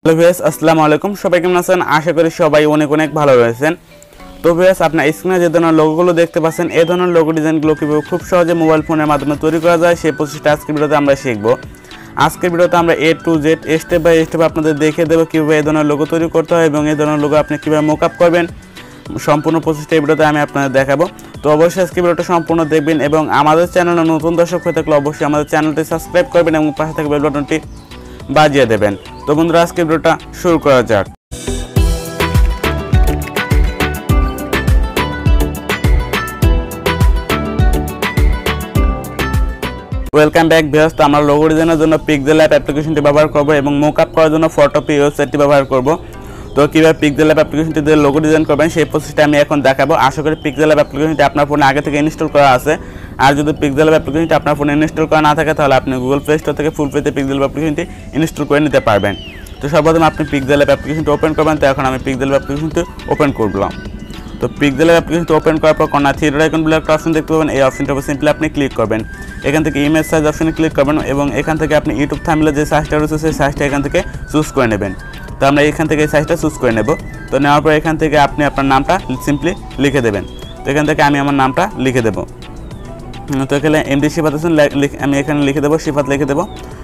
Hello viewers, আসসালামু আলাইকুম। সবাই কেমন আছেন? আশা করি সবাই অনেক অনেক ভালো রয়েছেন। তো ভিউয়ার্স, আপনার স্ক্রিনে যে ধরনের লোগোগুলো দেখতে পাচ্ছেন, এই ধরনের লোগো ডিজাইনগুলো কীভাবে খুব সহজে মোবাইল ফোনের মাধ্যমে তৈরি করা যায় সেই প্রসেসটা আজকের ভিডিওতে আমরা শিখব। আজকের ভিডিওতে আমরা A to Z step by step আপনাদের দেখিয়ে দেবো কীভাবে এই ধরনের লোগো তৈরি করতে হয় এবং এই ধরনের লোগো আপনি কীভাবে মকআপ করবেন। সম্পূর্ণ প্রসেসটা এই ভিডিওতে আমি আপনাদের দেখাবো। তো অবশ্যই আজকে ভিডিওটা সম্পূর্ণ দেখবেন এবং আমাদের চ্যানেলে নতুন দর্শক হয়ে থাকলে অবশ্যই আমাদের চ্যানেলটি সাবস্ক্রাইব করবেন এবং পাশে থাকা বেল বাটনটি বাজিয়ে দেবেন। তো বন্ধুরা, আজকে ভিডিওটা শুরু করা যাক। Welcome back viewers. তো আমরা লোগো ডিজাইনের জন্য পিক্সেলল্যাব অ্যাপ্লিকেশনটি ব্যবহার করব এবং মকআপ করার জন্য ফটোপিয়া ওয়েবসাইটটি ব্যবহার করব। তো কীভাবে পিক্সেলল্যাব অ্যাপ্লিকেশনটি দিয়ে লোগো ডিজাইন করবেন সেই প্রসেসটা আমি এখন দেখাবো। আশা করি পিক্সেলল্যাব অ্যাপ্লিকেশনটি আপনার ফোনে আগে থেকে ইনস্টল করা আছে। আর যদি পিক্সেলল্যাব অ্যাপ্লিকেশনটি আপনার ফোনে ইনস্টল করা না থাকে তাহলে আপনি গুগল প্লে স্টোর থেকে ফুল ফ্রিতে পিক্সেলল্যাব অ্যাপ্লিকেশনটি ইনস্টল করে নিতে পারবেন। তো সর্বপ্রথম আপনি পিক্সেলল্যাব অ্যাপ্লিকেশনটি ওপেন করবেন। তো এখন আমি পিক্সেলল্যাব অ্যাপ্লিকেশনটি ওপেন করলাম। তো পিক্সেলল্যাব অ্যাপ্লিকেশনটি ওপেন করার পর কর্নার থ্রি ডট আইকন বলে একটা অপশন দেখতে পাবেন। এই অপশনটার উপর সিম্পলি আপনি ক্লিক করবেন। এখান থেকে ইমেজ সাইজ অপশনে ক্লিক করবেন এবং এখান থেকে আপনি ইউটিউব থাম্বনেলে যে সাইজটা রয়েছে সেই সাইজটা এখান থেকে চুজ করে নেবেন। তো আমরা এখান থেকে এই সাইজটা চুজ করে নেব। তো নেওয়ার পর এখান থেকে আপনি আপনার নামটা সিম্পলি লিখে দেবেন। তো এখান থেকে আমি আমার নামটা লিখে দেবো। তো এখানে এমডি সিফাত হোসেন আমি এখানে লিখে দেবো, সিফাত লিখে দেবো।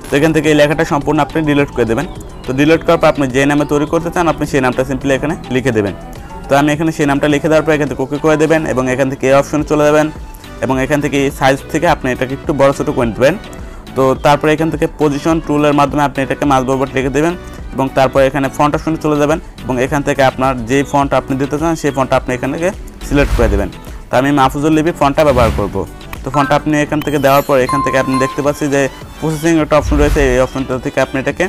তো এখান থেকে এই লেখাটা সম্পূর্ণ আপনি ডিলিট করে দেবেন। তো ডিলিট করার পর আপনি যে নামে তৈরি করতে চান আপনি সেই নামটা সিম্পলি এখানে লিখে দেবেন। তো আমি এখানে সেই নামটা লিখে দেওয়ার পর এখান থেকে ওকে করে দেবেন এবং এখান থেকে এই অপশনে চলে যাবেন এবং এখান থেকে এই সাইজ থেকে আপনি এটাকে একটু বড় ছোটো করে দেবেন। তো তারপরে এখান থেকে পজিশন টুলের মাধ্যমে আপনি এটাকে মাঝ বরাবর লিখে দেবেন এবং তারপরে এখানে ফন্ট অপশনে চলে যাবেন এবং এখান থেকে আপনার যেই ফন্ট আপনি দিতে চান সেই ফন্টটা আপনি এখান থেকে সিলেক্ট করে দেবেন। তো আমি মাহফুজুল লিপি ফন্টটা ব্যবহার করব। তো ফন্টটা আপনি এখান থেকে দেওয়ার পর এখান থেকে আপনি দেখতে পাচ্ছি যে প্রসেসিং একটা অপশন রয়েছে। এই অপশনটা থেকে আপনি এটাকে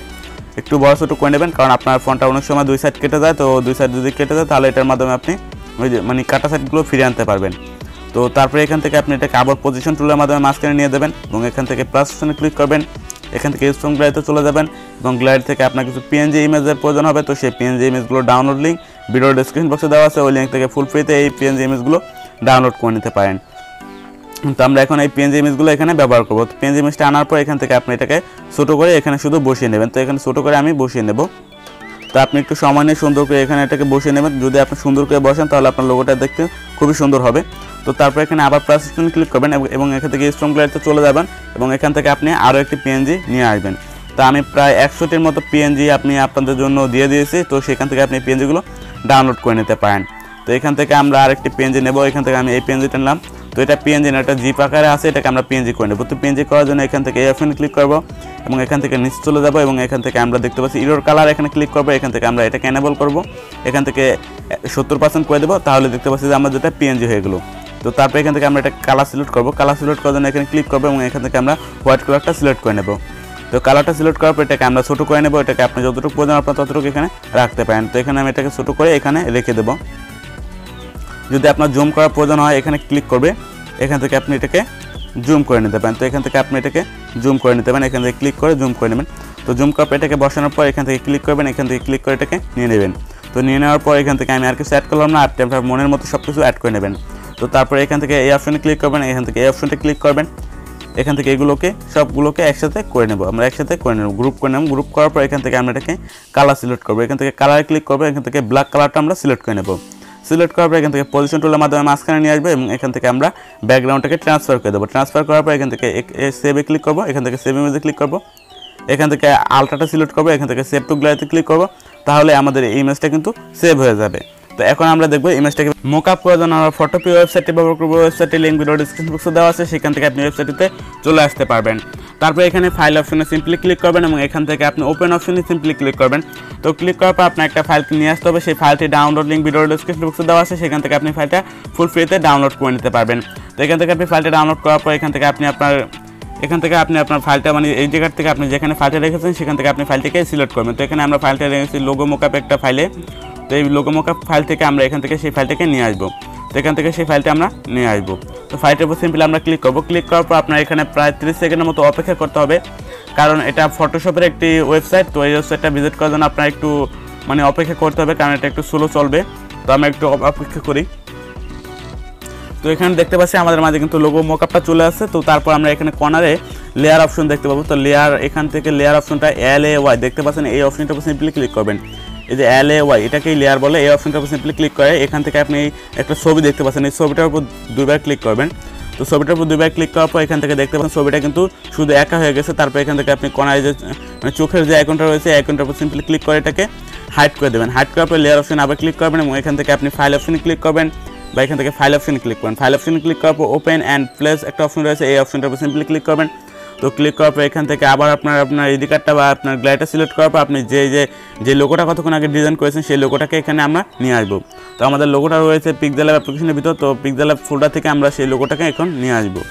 একটু বড় ছোটো করে নেবেন, কারণ আপনার ফন্টটা অনেক সময় দুই সাইড কেটে যায়। তো দুই সাইড যদি কেটে যায় তাহলে এটার মাধ্যমে আপনি ওই যে কাটা সাইডগুলো ফিরিয়ে আনতে পারবেন। তো তারপরে এখান থেকে আপনি এটাকে আবার পজিশন টুলের মাধ্যমে মাঝখানে নিয়ে দেবেন এবং এখান থেকে প্লাস অপশনে ক্লিক করবেন। এখান থেকে স্ট্রং গ্লাইডে চলে যাবেন এবং গ্লাইড থেকে আপনার কিছু পিএনজি ইমেজের প্রয়োজন হবে। তো সেই পিএনজি ইমেজগুলো ডাউনলোড লিঙ্ক ভিডিও ডেসক্রিপশন বক্সে দেওয়া আছে। ওই লিঙ্ক থেকে ফুল ফ্রিতে এই পিএনজি ইমেজগুলো ডাউনলোড করে নিতে পারেন। তো আমরা এখন এই পিএনজি ইমেজগুলো এখানে ব্যবহার করব। তো পিএনজি ইমেজটা আনার পর এখান থেকে আপনি এটাকে ছোটো করে এখানে শুধু বসিয়ে নেবেন। তো এখানে ছোটো করে আমি বসিয়ে নেব। তো আপনি একটু সময় নিয়ে সুন্দর করে এখানে এটাকে বসিয়ে নেবেন। যদি আপনি সুন্দর করে বসেন তাহলে আপনার লোগোটা দেখতে খুবই সুন্দর হবে। তো তারপর এখানে আবার প্লাস অপশনে ক্লিক করবেন এবং এখান থেকে স্ট্রং গ্লাইডে চলে যাবেন এবং এখান থেকে আপনি আরও একটি পিএনজি নিয়ে আসবেন। তো আমি প্রায় 100টির মতো পিএনজি আপনি আপনাদের জন্য দিয়ে দিয়েছি। তো সেখান থেকে আপনি পিএনজিগুলো ডাউনলোড করে নিতে পারেন। তো এখান থেকে আমরা আরেকটি পিএনজি নেব। এখান থেকে আমি এই পিএনজিটা নিলাম। তো এটা পিএনজি না, এটা জিপ আকারে আছে, এটাকে আমরা পিএনজি করে নেব। তো পিএনজি করার জন্য এখান থেকে এই অপশনে ক্লিক করব এবং এখান থেকে নিচে চলে যাব এবং এখান থেকে আমরা দেখতে পাচ্ছি ইরোর কালার, এখানে ক্লিক করব। এখান থেকে আমরা এটাকে এনেবল করব, এখান থেকে 70% করে দেবো। তাহলে দেখতে পাচ্ছি যে আমরা যেটা পিএনজি হয়ে গেলো। তো তারপর এখান থেকে আমরা এটা কালার সিলেক্ট করব। কালার সিলেক্ট করার জন্য এখানে ক্লিক করবো এবং এখান থেকে আমরা হোয়াইট কালারটা সিলেক্ট করে নেব। তো কালারটা সিলেক্ট করার পর এটাকে আমরা ছোটো করে নেব। এটাকে আপনি যতটুকু প্রয়োজন আপনার ততটুকু এখানে রাখতে পারেন। তো এখানে আমি এটাকে ছোটো করে এখানে রেখে দেবো। যদি আপনার জুম করার প্রয়োজন হয় এখানে ক্লিক করবে, এখান থেকে আপনি এটাকে জুম করে নিতে পারেন। তো এখান থেকে আপনি এটাকে জুম করে নিতে পারেন, এখান থেকে ক্লিক করে জুম করে নেবেন। তো জুম করার পর এটাকে বসানোর পর এখান থেকে ক্লিক করবেন, এখান থেকে ক্লিক করে এটাকে নিয়ে নেবেন। তো নিয়ে নেওয়ার পর এখান থেকে আমি আর কিছু অ্যাড করলাম না, আপনি আপনার মনের মতো সব কিছু অ্যাড করে নেবেন। তো তারপরে এখান থেকে এই অপশনে ক্লিক করবেন, এখান থেকে এই অপশনটা ক্লিক করবেন। এখান থেকে এগুলোকে সবগুলোকে একসাথে করে নেব, আমরা একসাথে করে নেব, গ্রুপ করে নেব। গ্রুপ করার পর এখান থেকে আমরা এটাকে কালার সিলেক্ট করবো। এখান থেকে কালারে ক্লিক করবো, এখান থেকে ব্ল্যাক কালারটা আমরা সিলেক্ট করে নেব। সিলেক্ট করার পর এখান থেকে পজিশন টুলের মাধ্যমে মাঝখানে নিয়ে আসবে এবং এখান থেকে আমরা ব্যাকগ্রাউন্ডটাকে ট্রান্সফার করে দেবো। ট্রান্সফার করার পর এখান থেকে সেভে ক্লিক করবো, এখান থেকে সেভ ইমেজে ক্লিক করবো, এখান থেকে আলট্রাটা সিলেক্ট করবো, এখান থেকে সেভ টু গ্যালারিতে ক্লিক করবো। তাহলে আমাদের এই ইমেজটা কিন্তু সেভ হয়ে যাবে। তো এখন আমরা দেখবো ইমেজটাকে মকআপ করার জন্য আমরা ফটোপিয়া ওয়েবসাইটটি ব্যবহার করবো। ওয়েবসাইটের লিঙ্ক ভিডিও ডেসক্রিপশন বক্সে দেওয়া আছে, সেখান থেকে আপনি ওয়েবসাইটটিতে চলে আসতে পারবেন। তারপর এখানে ফাইল অপশনে সিম্পলি ক্লিক করবেন এবং এখান থেকে আপনি ওপেন অপশনে সিম্পলি ক্লিক করবেন। তো ক্লিক করার পর আপনার একটা ফাইলকে নিয়ে আসতে হবে। সেই ফাইলটি ডাউনলোড লিঙ্ক ভিডিও ডেসক্রিপশন বক্সে দেওয়া আছে, সেখান থেকে আপনি ফাইলটা ফুল ফ্রিতে ডাউনলোড করে নিতে পারবেন। তো এখান থেকে আপনি ফাইলটা ডাউনলোড করার পর এখান থেকে আপনি আপনার ফাইলটা মানে এই জায়গা থেকে আপনি যেখানে ফাইলটা রেখেছেন সেখান থেকে আপনি ফাইলটিকে সিলেক্ট করবেন। তো এখানে আমরা ফাইলটা রেখেছি লোগো মকআপ একটা ফাইলে। তো এই লোগো মকআপ ফাইল থেকে আমরা এখান থেকে সেই ফাইলটাকে নিয়ে আসবো। তো এখান থেকে সেই ফাইলটা আমরা নিয়ে আসবো। তো ফাইলটার উপর সিম্পলি আমরা ক্লিক করবো। ক্লিক করার পর আপনার এখানে প্রায় 30 সেকেন্ডের মতো অপেক্ষা করতে হবে, কারণ এটা ফটোশপের একটি ওয়েবসাইট। তো এই ওয়েবসাইটটা ভিজিট করার জন্য আপনার একটু অপেক্ষা করতে হবে, কারণ এটা একটু স্লো চলবে। তো আমরা একটু অপেক্ষা করি। তো এখানে দেখতে পাচ্ছি আমাদের মাঝে কিন্তু লোগো মকআপটা চলে আসছে। তো তারপর আমরা এখানে কর্নারে লেয়ার অপশন দেখতে পাবো। তো লেয়ার এখান থেকে লেয়ার অপশনটা LAY দেখতে পাচ্ছেন, এই অপশনটার উপর সিম্পলি ক্লিক করবেন। এই যে LAY এটাকেই লেয়ার বলে। এই অপশনটার উপর সিম্পলি ক্লিক করে এখান থেকে আপনি একটা ছবি দেখতে পাচ্ছেন, এই ছবিটার উপর 2বার ক্লিক করবেন। তো ছবিটার উপর 2বার ক্লিক করার পর এখান থেকে দেখতে পাচ্ছেন ছবিটা কিন্তু শুধু একা হয়ে গেছে। তারপর এখান থেকে আপনি কোনায় যে মানে চোখের যে আইকনটা রয়েছে এই আইকনটার উপর সিম্পলি ক্লিক করে এটাকে হাইড করে দেবেন। হাইড করার পর লেয়ার অপশন আবার ক্লিক করবেন এবং এখান থেকে আপনি ফাইল অপশনে ক্লিক করবেন বা এখান থেকে ফাইল অপশনে ক্লিক করবেন। ফাইল অপশনে ক্লিক করার পর ওপেন অ্যান্ড প্লেস একটা অপশন রয়েছে, এই অপশনটার উপর সিম্পলি ক্লিক করবেন। তো ক্লিক করার পর এখান থেকে আবার আপনার এডি কার্ডটা বা আপনার গ্লাইডটা সিলেক্ট করার পর আপনি যে লোগোটা কতক্ষণ আগে ডিজাইন করেছেন সেই লোগোটাকে এখানে আমরা নিয়ে আসবো। তো আমাদের লোগোটা রয়েছে পিক্সেলল্যাব অ্যাপ্লিকেশনের ভিতর। তো পিক্সেলল্যাব ফোল্ডার থেকে আমরা সেই লোগোটাকে এখন নিয়ে আসবো।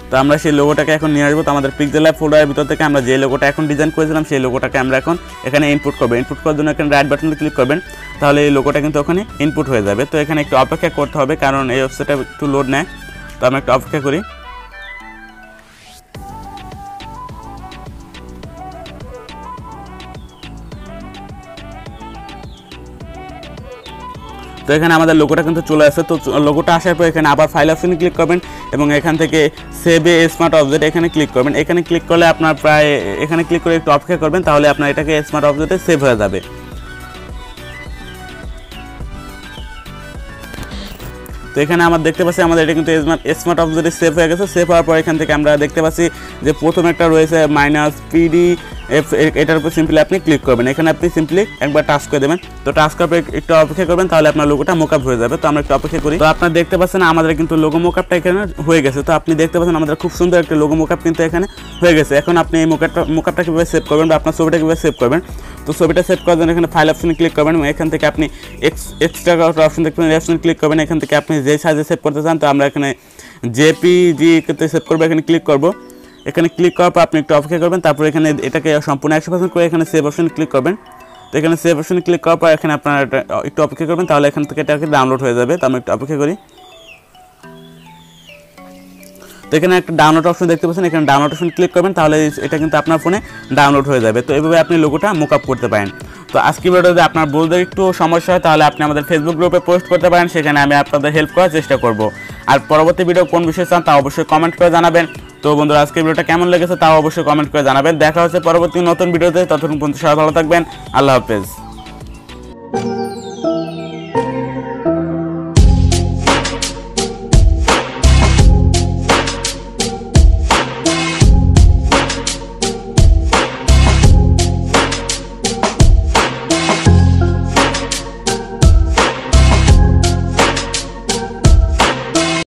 তো আমরা সেই লোগোটাকে এখন নিয়ে আসবো। তো আমাদের পিক্সেলল্যাব ফোল্ডারের ভিতর থেকে আমরা যে লোগোটা এখন ডিজাইন করেছিলাম সেই লোগোটাকে আমরা এখন এখানে ইনপুট করবো। ইনপুট করার জন্য এখানে রাইট বাটনে ক্লিক করবেন, তাহলে এই লোগোটা কিন্তু ওখানে ইনপুট হয়ে যাবে। তো এখানে একটু অপেক্ষা করতে হবে কারণ এই ওয়েবসাইটটা একটু লোড নেয়। তো আমরা একটু অপেক্ষা করি। তো এখানে আমাদের লোগোটা কিন্তু চলে আসে। তো লোগোটা আসার পর এখানে আবার ফাইল অপশনে ক্লিক করবেন এবং এখান থেকে সেভ এ স্মার্ট অবজেক্ট এখানে ক্লিক করবেন। এখানে ক্লিক করলে আপনার প্রায় এখানে ক্লিক করে একটু অপেক্ষা করবেন, তাহলে আপনার এটাকে স্মার্ট অবজেক্টে সেভ হয়ে যাবে। তো এখানে আমরা দেখতে পাচ্ছি আমাদের এটা কিন্তু স্মার্ট অবজেক্টে সেভ হয়ে গেছে। সেভ হওয়ার পর এখান থেকে আমরা দেখতে পাচ্ছি যে প্রথম একটা রয়েছে -PDF, এটার উপর সিম্পলি আপনি ক্লিক করবেন। এখানে আপনি সিম্পলি একবার টাচ করে দেবেন। তো টাচ করার পর একটু অপেক্ষা করবেন, তাহলে আপনার লোগোটা মকআপ হয়ে যাবে। তো আমরা একটু অপেক্ষা করি। তো আপনারা দেখতে পাচ্ছেন আমাদের কিন্তু লোগো মকআপটা এখানে হয়ে গেছে। তো আপনি দেখতে পাচ্ছেন আমাদের খুব সুন্দর একটা লোগো মকআপ কিন্তু এখানে হয়ে গেছে। এখন আপনি এই মকআপটা কীভাবে সেভ করবেন বা আপনার ছবিটা কীভাবে সেভ করবেন, তো ছবিটা সেভ করার জন্য এখানে ফাইল অপশনে ক্লিক করবেন এবং এখান থেকে আপনি এক্সট্রা অপশন দেখবেন, এই অপশনে ক্লিক করবেন। এখান থেকে আপনি যে সাইজে সেভ করতে চান, তো আমরা এখানে JPG তে সেভ করবো, এখানে ক্লিক করব। এখানে ক্লিক করার পর আপনি একটু অপেক্ষা করবেন, তারপর এখানে এটাকে সম্পূর্ণ 100% করে এখানে সেভ অপশনে ক্লিক করবেন। তো এখানে সেভ অপশনে ক্লিক করার পর এখানে আপনারা একটু অপেক্ষা করবেন, তাহলে এখান থেকে এটাকে ডাউনলোড হয়ে যাবে। তো আমরা একটু অপেক্ষা করি। তো এখানে একটা ডাউনলোড অপশন দেখতে পাচ্ছেন, এখানে ডাউনলোড অপশন ক্লিক করবেন, তাহলে এটা কিন্তু আপনার ফোনে ডাউনলোড হয়ে যাবে। তো এইভাবে আপনি লোগোটা মকআপ করতে পারেন। তো আজকের ভিডিওতে আপনার বলতে একটু সমস্যা হয় তাহলে আপনি আমাদের ফেসবুক গ্রুপে পোস্ট করতে পারেন, সেখানে আমি আপনাদের হেল্প করার চেষ্টা করব। আর পরবর্তী ভিডিও কোন বিষয়ে চান তা অবশ্যই কমেন্ট করে জানাবেন। তো বন্ধুরা আজকের ভিডিওটা কেমন লেগেছে তাও অবশ্যই কমেন্ট করে জানাবেন। দেখা হচ্ছে পরবর্তী নতুন ভিডিওতে, ততক্ষণ পর্যন্ত সবাই ভালো থাকবেন। আল্লাহ হাফেজ।